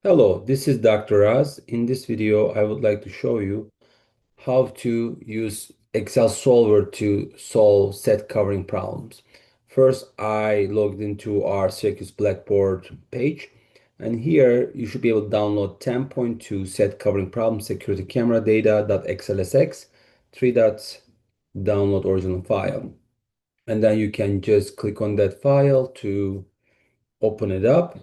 Hello, this is Dr. Raz. In this video, I would like to show you how to use Excel Solver to solve set covering problems. First, I logged into our Syracuse Blackboard page, and here you should be able to download 10.2 set covering problem security camera data.xlsx, three dots, download original file. And then you can just click on that file to open it up.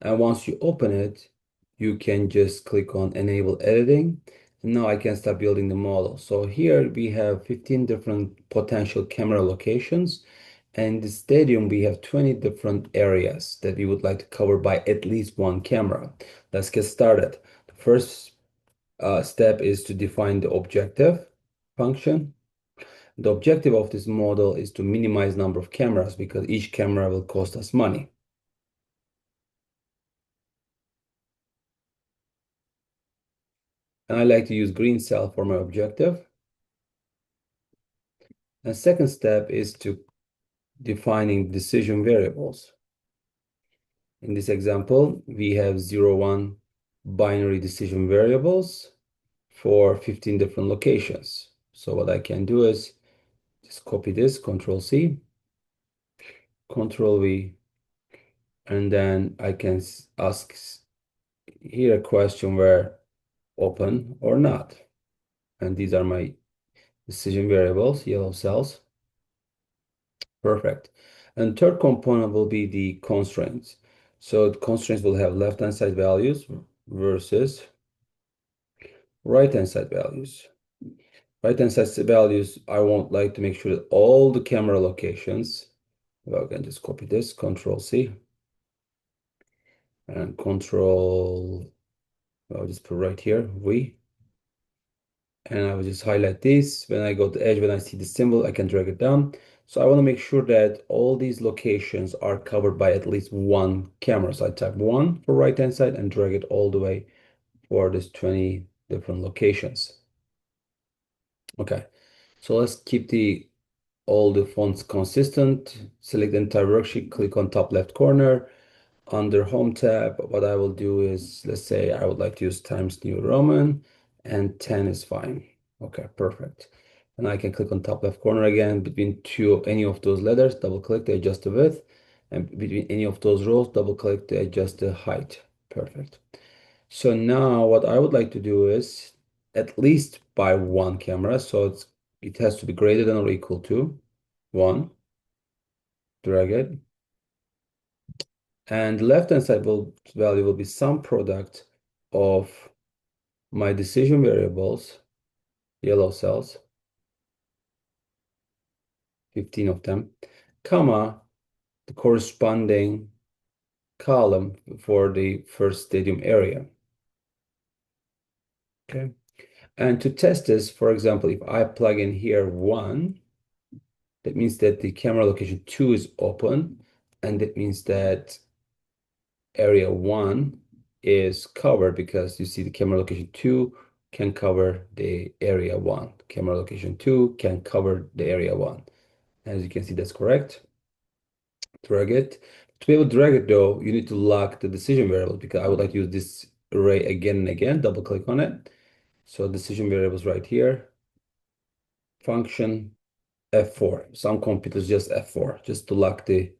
And once you open it, you can just click on enable editing. And now I can start building the model. So here we have 15 different potential camera locations. And in the stadium, we have 20 different areas that we would like to cover by at least one camera. Let's get started. The first step is to define the objective function. The objective of this model is to minimize number of cameras because each camera will cost us money. And I like to use green cell for my objective. The second step is to defining decision variables. In this example, we have 0, 1 binary decision variables for 15 different locations. So what I can do is just copy this, Control C, Control V, and then I can ask here a question where open or not. And these are my decision variables, yellow cells. Perfect. And third component will be the constraints. So the constraints will have left-hand side values versus right-hand side values. Right-hand side values, I want like to make sure that all the camera locations, well, I can just copy this, Control C, and Control, I'll just put right here, V, and I will just highlight this. When I go to edge, when I see the symbol, I can drag it down. So I want to make sure that all these locations are covered by at least one camera. So I type 1 for right-hand side and drag it all the way for this 20 different locations. Okay, so let's keep all the fonts consistent. Select the entire worksheet, click on top left corner. Under Home tab, what I will do is, let's say I would like to use Times New Roman, and 10 is fine. Okay, perfect. And I can click on top left corner again between any of those letters, double click to adjust the width, and between any of those rows, double click to adjust the height. Perfect. So now what I would like to do is at least by one camera. So it has to be greater than or equal to 1. Drag it. And the left-hand side value will be some product of my decision variables, yellow cells, 15 of them, comma, the corresponding column for the first stadium area. Okay. And to test this, for example, if I plug in here 1, that means that the camera location 2 is open, and that means that area 1 is covered because you see the camera location 2 can cover the area 1. Camera location 2 can cover the area 1. As you can see, that's correct. Drag it. To be able to drag it though, you need to lock the decision variable because I would like to use this array again and again. Double click on it. So decision variables right here. Function F4. Some computers just F4 just to lock the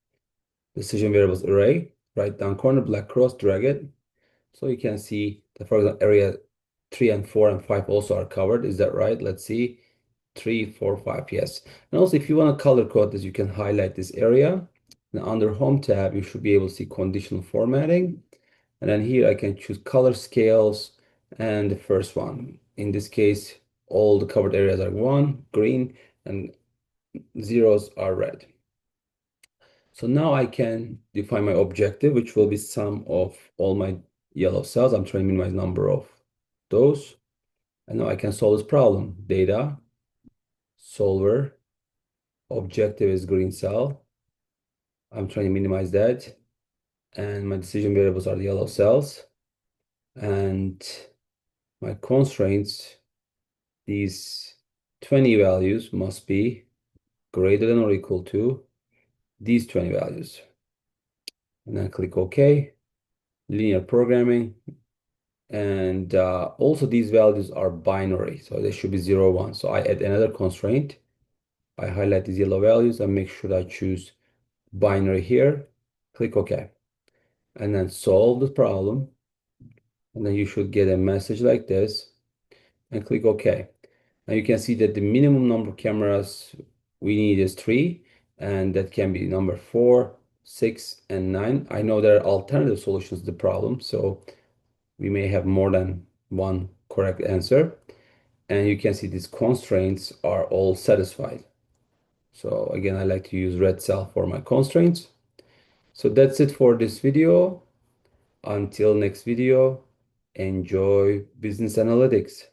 decision variables array. Right down corner, black cross, drag it. So you can see that, for example, area 3 and 4 and 5 also are covered. Is that right? Let's see. 3, 4, 5, yes. And also, if you want to color code this, you can highlight this area. And under Home tab, you should be able to see conditional formatting. And then here I can choose color scales and the first one. In this case, all the covered areas are 1, green, and zeros are red. So now I can define my objective, which will be sum of all my yellow cells. I'm trying to minimize number of those. And now I can solve this problem. Data, solver, objective is green cell. I'm trying to minimize that. And my decision variables are the yellow cells. And my constraints, these 20 values must be greater than or equal to these 20 values. And then click OK. linear programming. And also these values are binary, so they should be 0, 1. So I add another constraint. I highlight these yellow values and make sure I choose binary here. Click OK. And then solve the problem. And then you should get a message like this and click OK. Now you can see that the minimum number of cameras we need is 3, and that can be number 4, 6, and 9. I know there are alternative solutions to the problem, so we may have more than one correct answer. And you can see these constraints are all satisfied. So again, I like to use red cell for my constraints. So that's it for this video. Until next video, enjoy business analytics.